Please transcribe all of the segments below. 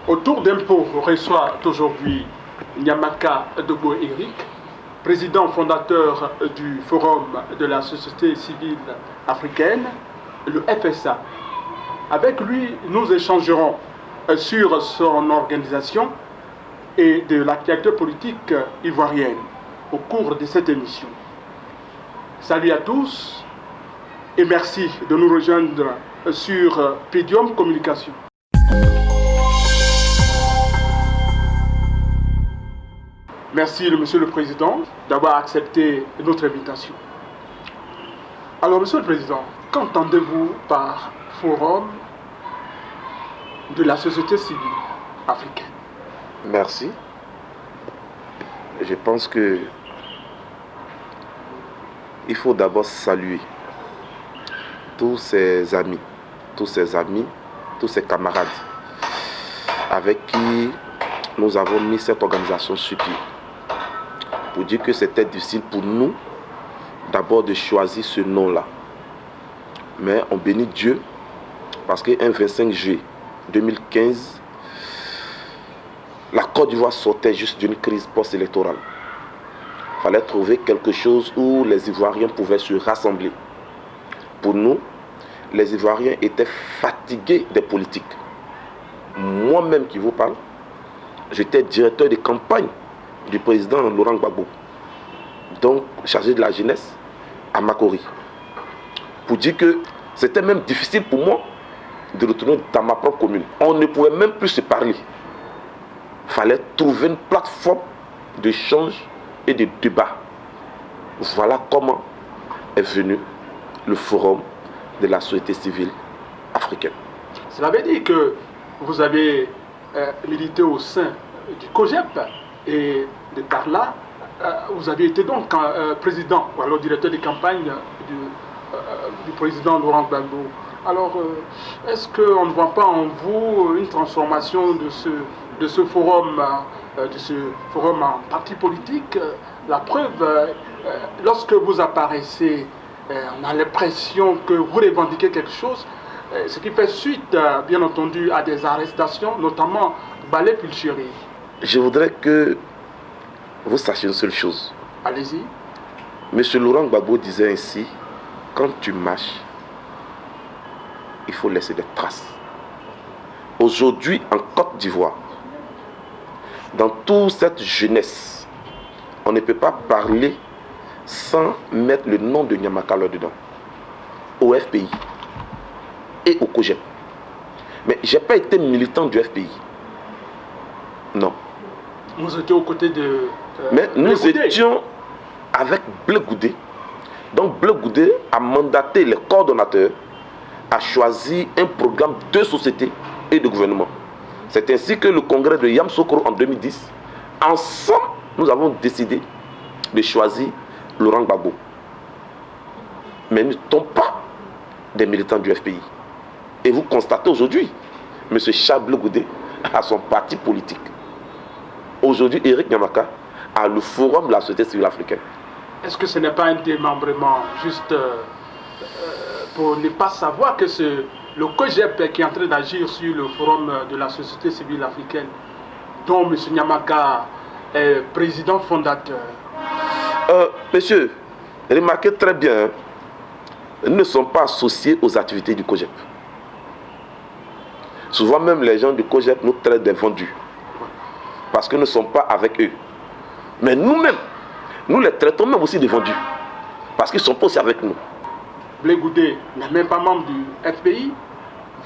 Autour d'impôts reçoit aujourd'hui Nyamaka Dogo Eric, président fondateur du Forum de la société civile africaine, le FSA. Avec lui, nous échangerons sur son organisation et de l'actualité politique ivoirienne au cours de cette émission. Salut à tous et merci de nous rejoindre sur Podium Communication. Merci, Monsieur le Président, d'avoir accepté notre invitation. Alors, Monsieur le Président, qu'entendez-vous par Forum de la société civile africaine? Merci. Je pense que il faut d'abord saluer tous ces amis, tous ces camarades avec qui nous avons mis cette organisation sur pied. Pour dire que c'était difficile pour nous d'abord de choisir ce nom-là. Mais on bénit Dieu parce qu'un 25 juillet 2015, la Côte d'Ivoire sortait juste d'une crise post-électorale. Il fallait trouver quelque chose où les Ivoiriens pouvaient se rassembler. Pour nous, les Ivoiriens étaient fatigués des politiques. Moi-même qui vous parle, j'étais directeur de campagne du président Laurent Gbagbo, donc chargé de la jeunesse à Makori. Pour dire que c'était même difficile pour moi de retourner dans ma propre commune. On ne pouvait même plus se parler. Il fallait trouver une plateforme d'échange et de débat. Voilà comment est venu le Forum de la société civile africaine. Cela veut dire que vous avez milité au sein du COGEP et de par là, vous avez été donc président ou alors directeur de campagne du président Laurent Gbagbo. Alors, est-ce qu'on ne voit pas en vous une transformation de ce forum en parti politique? La preuve, lorsque vous apparaissez, on a l'impression que vous revendiquez quelque chose, ce qui fait suite, bien entendu, à des arrestations, notamment Balé Pulchéry. Je voudrais que vous sachiez une seule chose. Allez-y. Monsieur Laurent Gbagbo disait ainsi, quand tu marches, il faut laisser des traces. Aujourd'hui, en Côte d'Ivoire, dans toute cette jeunesse, on ne peut pas parler sans mettre le nom de Nyamaka là-dedans. Au FPI et au COGEP. Mais je n'ai pas été militant du FPI. Non. Vous étiez aux côtés de... Mais nous étions avec Blé Goudé. Donc Blé Goudé a mandaté les coordonnateurs à choisir un programme de société et de gouvernement. C'est ainsi que le congrès de Yamoussoukro en 2010, ensemble, nous avons décidé de choisir Laurent Gbagbo. Mais nous ne sommes pas des militants du FPI. Et vous constatez aujourd'hui, M. Charles Blé Goudé a son parti politique. Aujourd'hui, Eric Nyamaka a le Forum de la société civile africaine. Est-ce que ce n'est pas un démembrement juste pour ne pas savoir que c'est le COGEP qui est en train d'agir sur le Forum de la société civile africaine, dont M. Nyamaka est président fondateur? Monsieur, remarquez très bien, nous ne sommes pas associés aux activités du COGEP. Souvent même les gens du COGEP nous traitent des vendus. Parce que nous ne sommes pas avec eux. Mais nous-mêmes, nous les traitons même aussi de vendus. Parce qu'ils ne sont pas aussi avec nous. Blé Goudé n'est même pas membre du FPI.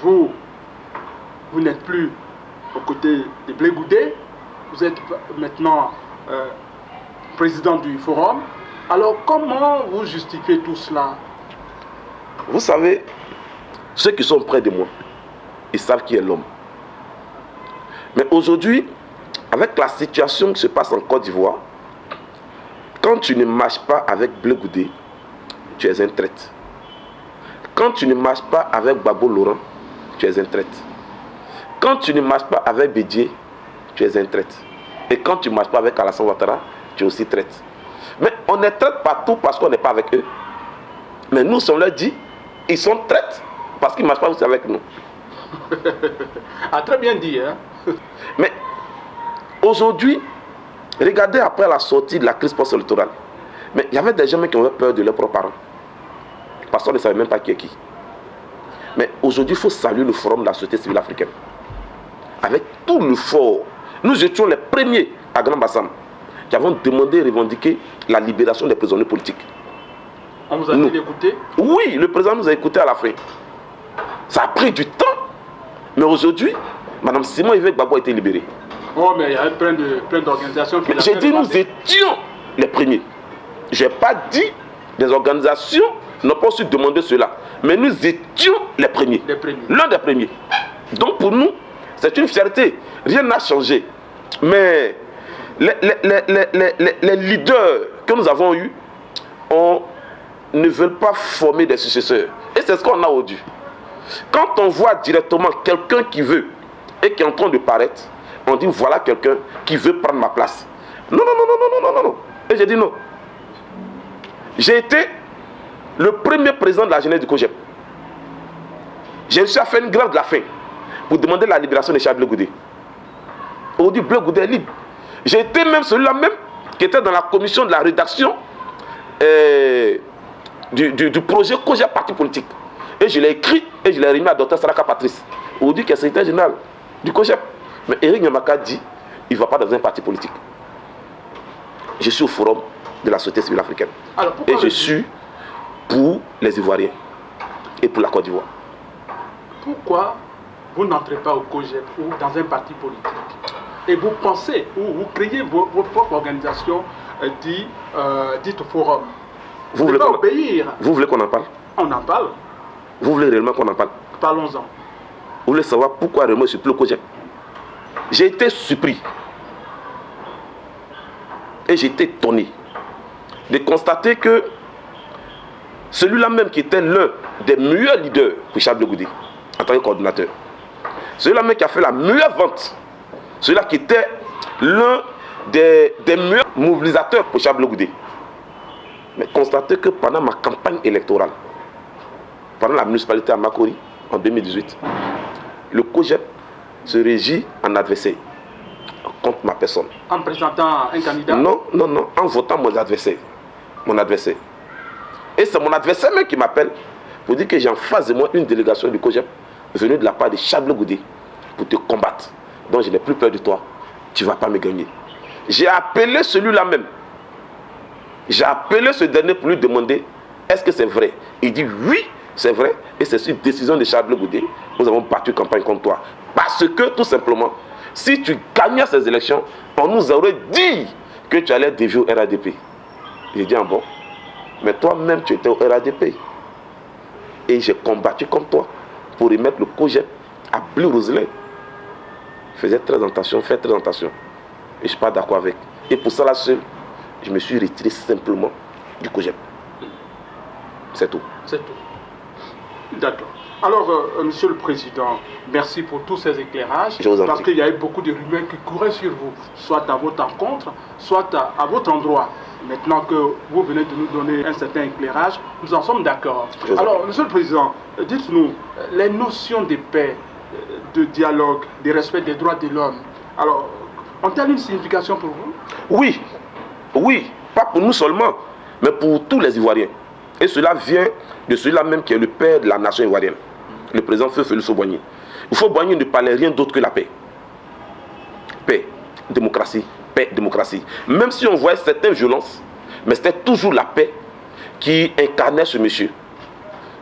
Vous n'êtes plus aux côtés de Blé Goudé. Vous êtes maintenant président du Forum. Alors comment vous justifiez tout cela? Vous savez, ceux qui sont près de moi, ils savent qui est l'homme. Mais aujourd'hui, avec la situation qui se passe en Côte d'Ivoire, quand tu ne marches pas avec Blé Goudé, tu es un traître. Quand tu ne marches pas avec Gbagbo Laurent, tu es un traître. Quand tu ne marches pas avec Bédié, tu es un traître. Et quand tu ne marches pas avec Alassane Ouattara, tu es aussi traître. Mais on est traître partout parce qu'on n'est pas avec eux. Mais nous, on leur dit, ils sont traîtres parce qu'ils ne marchent pas aussi avec nous. Ah, très bien dit. Hein? Mais aujourd'hui, regardez après la sortie de la crise post-électorale. Mais il y avait des gens qui avaient peur de leurs propres parents. Parce qu'on ne savait même pas qui est qui. Mais aujourd'hui, il faut saluer le forum de la société civile africaine. Avec tout le fort. Nous étions les premiers à Grand Bassam qui avons demandé et revendiqué la libération des prisonniers politiques. On vous a dit d'écouter? Oui, le président nous a écoutés à la fin. Ça a pris du temps. Mais aujourd'hui, Mme Simon Yvette Gbagbo a été libérée. Oh, mais il y a plein d'organisations qui... J'ai dit nous étions les premiers. Je n'ai pas dit des organisations n'ont pas su demander cela. Mais nous étions les premiers. L'un des premiers. Donc pour nous, c'est une fierté. Rien n'a changé. Mais les leaders que nous avons eus ne veulent pas former des successeurs. Et c'est ce qu'on a aujourd'hui. Quand on voit directement quelqu'un qui veut et qui est en train de paraître, on dit voilà quelqu'un qui veut prendre ma place. Non, non, non, non, non, non, non, non. Et j'ai dit non. J'ai été le premier président de la jeunesse du COJEP. J'ai réussi à faire une grève de la faim pour demander la libération de Charles Blé Goudé. Aujourd'hui, Blé Goudé est libre. J'ai été même celui-là même qui était dans la commission de la rédaction du projet COJEP parti politique. Et je l'ai écrit et je l'ai remis à Dr Saraka Patrice, aujourd'hui qui est secrétaire général du COJEP. Mais Eric Nyamaka dit il ne va pas dans un parti politique. Je suis au forum de la société civile africaine. Alors, et je suis pour les Ivoiriens et pour la Côte d'Ivoire. Pourquoi vous n'entrez pas au COJEP ou dans un parti politique et vous pensez ou vous créez votre propre organisation dite forum? Vous voulez qu'on en parle? On en parle. Vous voulez réellement qu'on en parle? Parlons-en. Vous voulez savoir pourquoi réellement je suis plus au COJEP? J'ai été surpris et j'ai été étonné de constater que celui-là même qui était l'un des meilleurs leaders pour Charles Blé Goudé en tant que coordinateur, celui-là même qui a fait la meilleure vente, celui-là qui était l'un des meilleurs mobilisateurs pour Charles Blé Goudé, mais constater que pendant ma campagne électorale, pendant la municipalité à Makori en 2018, le COJEP se régit en adversaire contre ma personne. En présentant un candidat? Non, non, non, en votant mon adversaire. Mon adversaire. Et c'est mon adversaire même qui m'appelle pour dire que j'ai en face de moi une délégation du COJEP venue de la part de Charles Blé Goudé pour te combattre. Donc je n'ai plus peur de toi. Tu ne vas pas me gagner. J'ai appelé celui-là même. J'ai appelé ce dernier pour lui demander est-ce que c'est vrai? Il dit oui, c'est vrai. Et c'est sur décision de Charles Blé Goudé. Nous avons battu campagne contre toi. Parce que tout simplement, si tu gagnais ces élections, on nous aurait dit que tu allais dévier au RADP. J'ai dit ah bon, mais toi-même tu étais au RADP. Et j'ai combattu comme toi pour remettre le COJEP à Blue Roselin. Faites très attention. Et je ne suis pas d'accord avec. Et pour ça là seul, je me suis retiré simplement du COJEP. C'est tout. C'est tout. D'accord. Alors, Monsieur le Président, merci pour tous ces éclairages. Parce qu'il y a eu beaucoup de rumeurs qui couraient sur vous, soit à votre encontre, soit à votre endroit. Maintenant que vous venez de nous donner un certain éclairage, nous en sommes d'accord. Alors, Monsieur le Président, dites-nous, les notions de paix, de dialogue, de respect des droits de l'homme, alors, ont-elles une signification pour vous? Oui, oui, pas pour nous seulement, mais pour tous les Ivoiriens. Et cela vient de celui-là même qui est le père de la nation ivoirienne, le président Feu-Félix Houphouët-Boigny. Houphouët-Boigny ne parlait rien d'autre que la paix. Paix, démocratie, paix, démocratie. Même si on voyait certaines violences, mais c'était toujours la paix qui incarnait ce monsieur.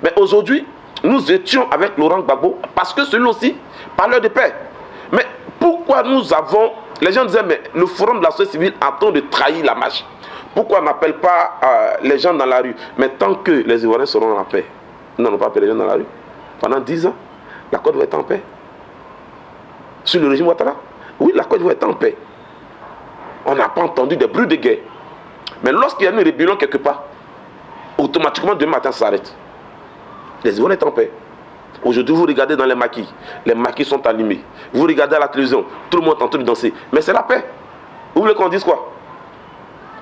Mais aujourd'hui, nous étions avec Laurent Gbagbo parce que celui aussi parlait de paix. Mais pourquoi nous avons... Les gens disaient, mais le forum de la société civile est en train de trahir la marche. Pourquoi on n'appelle pas les gens dans la rue? Mais tant que les Ivoiriens seront en paix, nous n'allons pas appeler les gens dans la rue. Pendant 10 ans, la Côte d'Ivoire est en paix. Sur le régime Ouattara, oui, la Côte d'Ivoire est en paix. On n'a pas entendu des bruits de guerre. Mais lorsqu'il y a une rébellion quelque part, automatiquement demain matin ça s'arrête. Les Ivoiriens sont en paix. Aujourd'hui, vous regardez dans les maquis sont allumés. Vous regardez à la télévision, tout le monde est en train de danser. Mais c'est la paix. Vous voulez qu'on dise quoi?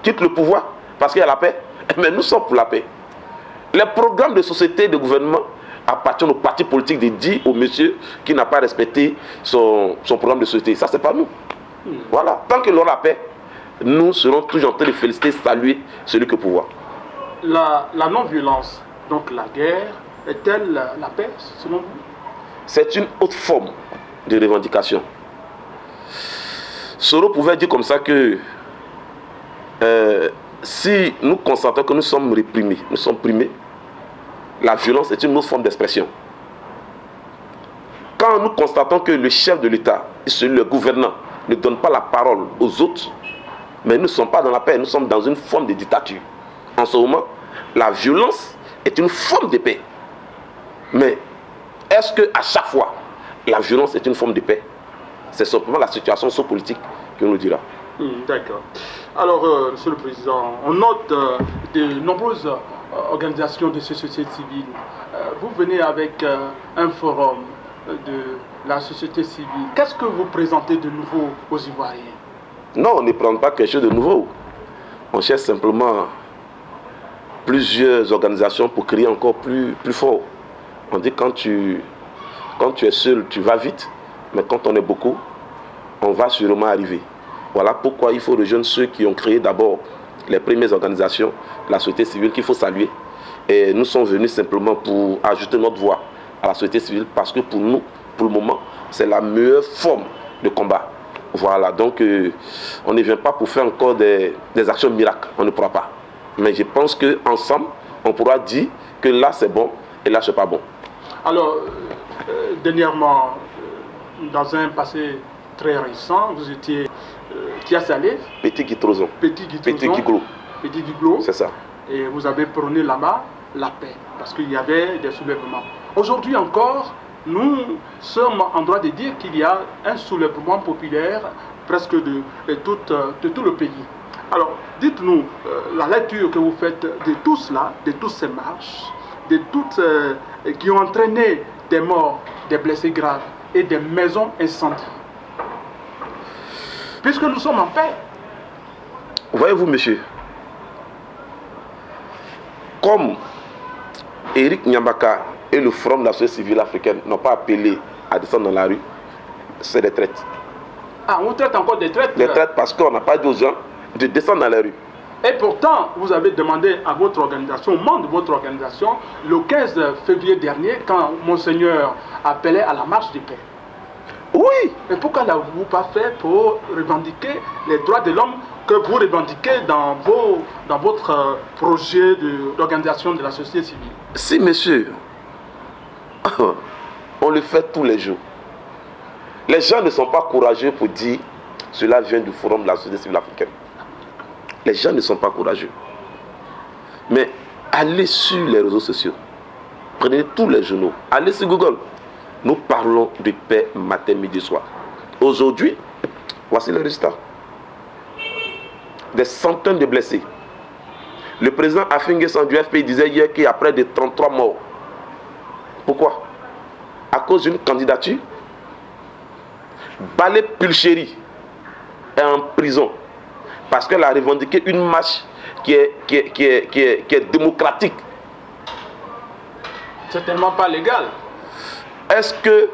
Quitte le pouvoir parce qu'il y a la paix. Mais nous sommes pour la paix. Les programmes de société, de gouvernement appartient au parti politique de dire au monsieur qui n'a pas respecté son programme de société. Ça, c'est pas nous. Voilà. Tant que l'on a paix, nous serons toujours en train de féliciter, saluer celui que pouvoir. La non-violence, donc la guerre, est-elle la paix, selon vous? C'est une autre forme de revendication. Soro pouvait dire comme ça que si nous constatons que nous sommes réprimés, nous sommes primés, la violence est une autre forme d'expression. Quand nous constatons que le chef de l'État, le gouvernant, ne donne pas la parole aux autres, mais nous ne sommes pas dans la paix, nous sommes dans une forme de dictature. En ce moment, la violence est une forme de paix. Mais est-ce qu'à chaque fois, la violence est une forme de paix? C'est simplement la situation sociopolitique qui nous le dira. D'accord. Alors, Monsieur le Président, on note de nombreuses organisations de société civile. Vous venez avec un forum de la société civile. Qu'est-ce que vous présentez de nouveau aux Ivoiriens? Non, on ne prend pas quelque chose de nouveau. On cherche simplement plusieurs organisations pour crier encore plus fort. On dit quand tu es seul, tu vas vite. Mais quand on est beaucoup, on va sûrement arriver. Voilà pourquoi il faut rejoindre ceux qui ont créé d'abord les premières organisations de la société civile qu'il faut saluer. Et nous sommes venus simplement pour ajouter notre voix à la société civile parce que pour nous, pour le moment, c'est la meilleure forme de combat. Voilà, donc on ne vient pas pour faire encore des actions miracles, on ne pourra pas. Mais je pense qu'ensemble, on pourra dire que là c'est bon et là c'est pas bon. Alors, dernièrement, dans un passé très récent, vous étiez Tiasalé, Petit Guitrozon. Petit Guiglo. C'est ça. Et vous avez prôné là-bas la paix, parce qu'il y avait des soulèvements. Aujourd'hui encore, nous sommes en droit de dire qu'il y a un soulèvement populaire presque de tout le pays. Alors, dites-nous la lecture que vous faites de tout cela, de toutes ces marches, de toutes qui ont entraîné des morts, des blessés graves et des maisons incendiées. Puisque nous sommes en paix. Voyez-vous, monsieur, comme Eric Nyambaka et le Front de la société civile africaine n'ont pas appelé à descendre dans la rue, c'est des traites. Ah, on traite encore des traites? Des traites parce qu'on n'a pas dit aux gens de descendre dans la rue. Et pourtant, vous avez demandé à votre organisation, au membre de votre organisation, le 15 février dernier, quand Monseigneur appelait à la marche de paix. Oui. Mais pourquoi n'avez-vous pas fait pour revendiquer les droits de l'homme que vous revendiquez dans votre projet d'organisation de la société civile? Si, monsieur, on le fait tous les jours. Les gens ne sont pas courageux pour dire cela vient du forum de la société civile africaine. Les gens ne sont pas courageux. Mais allez sur les réseaux sociaux. Prenez tous les journaux. Allez sur Google. Nous parlons de paix matin, midi, soir. Aujourd'hui, voici le résultat. Des centaines de blessés. Le président Afinguessan du FPI disait hier qu'il y a près de 33 morts. Pourquoi? À cause d'une candidature. Balé Pulchéry est en prison parce qu'elle a revendiqué une marche qui est démocratique. C'est tellement pas légal. Est-ce que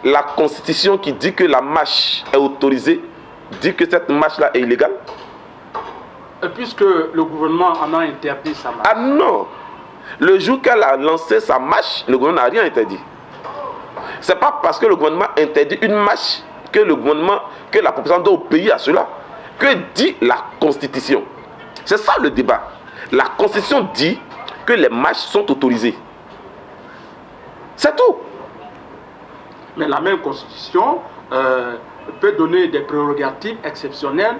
la constitution qui dit que la marche est autorisée dit que cette marche-là est illégale? Et puisque le gouvernement en a interdit sa marche. Ah non! Le jour qu'elle a lancé sa marche, le gouvernement n'a rien interdit. C'est pas parce que le gouvernement interdit une marche que la population doit obéir à cela. Que dit la Constitution? C'est ça le débat. La Constitution dit que les marches sont autorisées. C'est tout. Mais la même Constitution peut donner des prérogatives exceptionnelles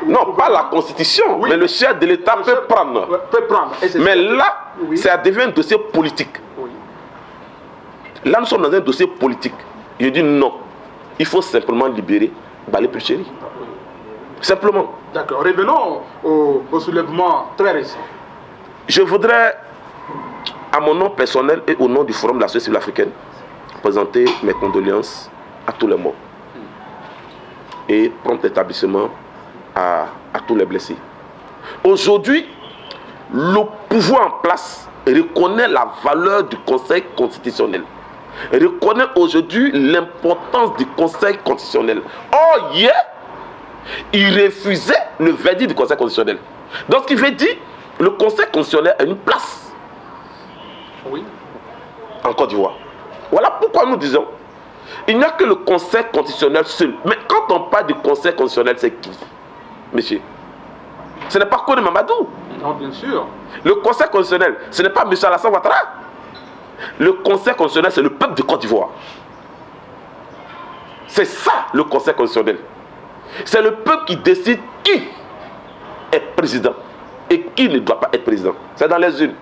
non, pas la Constitution, oui, mais le chef de l'État peut prendre. Mais là, oui, ça devient un dossier politique. Oui. Là, nous sommes dans un dossier politique. Je dis non. Il faut simplement libérer Balé Pulchéry. Oui. Simplement. D'accord. Revenons au soulèvement très récent. Je voudrais, à mon nom personnel et au nom du Forum de la société civile africaine, présenter mes condoléances à tous les morts et prompt établissement à tous les blessés. Aujourd'hui, le pouvoir en place reconnaît la valeur du Conseil constitutionnel, reconnaît aujourd'hui l'importance du Conseil constitutionnel. Or, hier, il refusait le verdict du Conseil constitutionnel. Donc, ce qui veut dire, le Conseil constitutionnel a une place en Côte d'Ivoire. Voilà pourquoi nous disons, il n'y a que le Conseil constitutionnel seul. Mais quand on parle du Conseil constitutionnel, c'est qui, monsieur? Ce n'est pas Kone Mamadou. Non, bien sûr. Le Conseil constitutionnel, ce n'est pas M. Alassane Ouattara. Le Conseil constitutionnel, c'est le peuple de Côte d'Ivoire. C'est ça, le Conseil constitutionnel. C'est le peuple qui décide qui est président et qui ne doit pas être président. C'est dans les unes.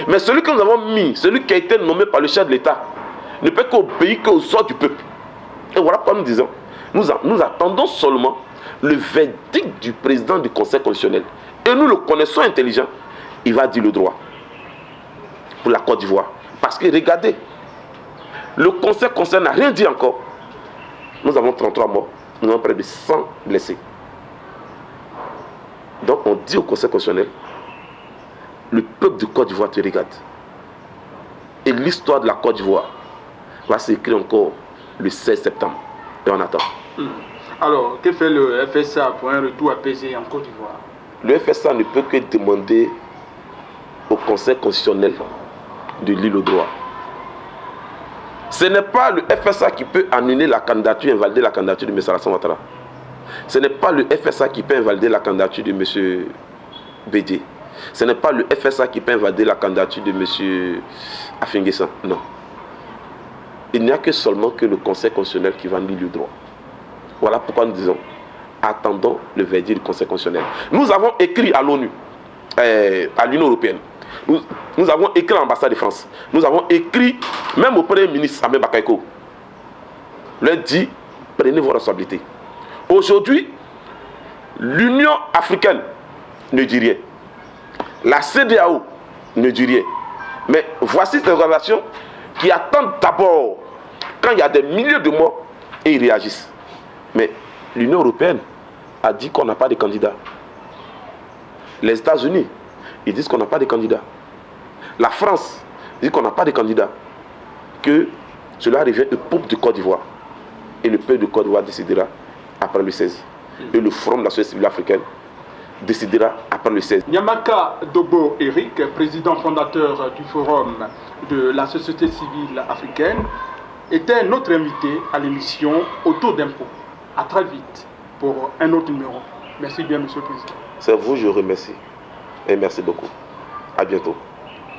Mais celui que nous avons mis, celui qui a été nommé par le chef de l'État, ne peut qu'obéir qu'aux ordres du peuple. Et voilà pourquoi nous disons, nous attendons seulement le verdict du président du Conseil constitutionnel. Et nous le connaissons intelligent, il va dire le droit pour la Côte d'Ivoire. Parce que regardez, le Conseil constitutionnel n'a rien dit encore. Nous avons 33 morts, nous avons près de 100 blessés. Donc on dit au Conseil constitutionnel, le peuple de Côte d'Ivoire te regarde. Et l'histoire de la Côte d'Ivoire va s'écrire encore le 16 septembre. Et on attend. Alors, que fait le FSA pour un retour apaisé en Côte d'Ivoire? Le FSA ne peut que demander au Conseil constitutionnel de lire le droit. Ce n'est pas le FSA qui peut annuler la candidature, invalider la candidature de M. Alassane Ouattara. Ce n'est pas le FSA qui peut invalider la candidature de M. Bédié. Ce n'est pas le FSA qui peut invalider la candidature de M. Afingessa. Non. Il n'y a que seulement que le Conseil constitutionnel qui va lire le droit. Voilà pourquoi nous disons, attendons le verdict du Conseil constitutionnel. Nous avons écrit à l'ONU, à l'Union européenne. Nous avons écrit à l'ambassade de France. Nous avons écrit même au Premier ministre Ahmed Bakayoko. Leur dit, prenez vos responsabilités. Aujourd'hui, l'Union africaine ne dit rien. La CEDEAO ne dit rien. Mais voici ces organisations qui attendent d'abord quand il y a des milliers de morts et ils réagissent. Mais l'Union européenne a dit qu'on n'a pas de candidat. Les États-Unis, ils disent qu'on n'a pas de candidat. La France dit qu'on n'a pas de candidat. Que cela revient au peuple de Côte d'Ivoire. Et le peuple de Côte d'Ivoire décidera après le 16. Et le Forum de la société civile africaine décidera après le 16. Nyamaka Dobo Eric, président fondateur du Forum de la société civile africaine, était notre invité à l'émission Autour d'impôts. À très vite pour un autre numéro. Merci bien, Monsieur le Président. C'est vous, je remercie. Et merci beaucoup. À bientôt.